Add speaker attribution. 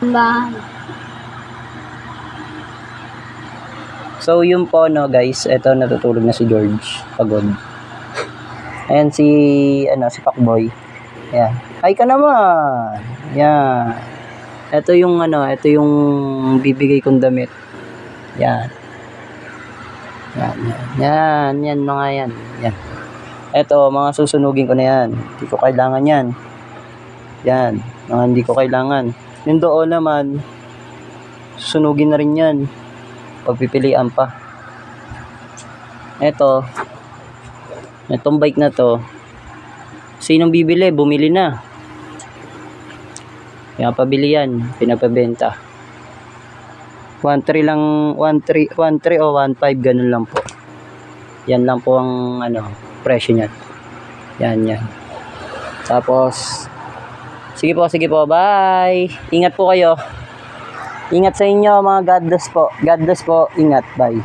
Speaker 1: Bahay.
Speaker 2: So yun po no guys, eto natutulog na si George, pagod. Ayan si si Pacboy. Ayan. Hi ka naman. Yan. Ito yung ito yung bibigay kong damit. Yan. Yan mga yan. Yan. Ito mga susunugin ko na yan. Hindi ko kailangan yan. Yan, mga hindi ko kailangan. Yung doon naman susunugin na rin yan. Pagpipilian pa. Itong bike na to, sinong bibili? Bumili na. Kaya pabili yan, pinapabenta. 1.3 lang, 1.3 o 1.5 ganun lang po. Yan lang po ang presyo niyan. Yan. Tapos sige po, bye. Ingat po kayo. Ingat sa inyo mga God bless po. God bless po. Ingat, bye.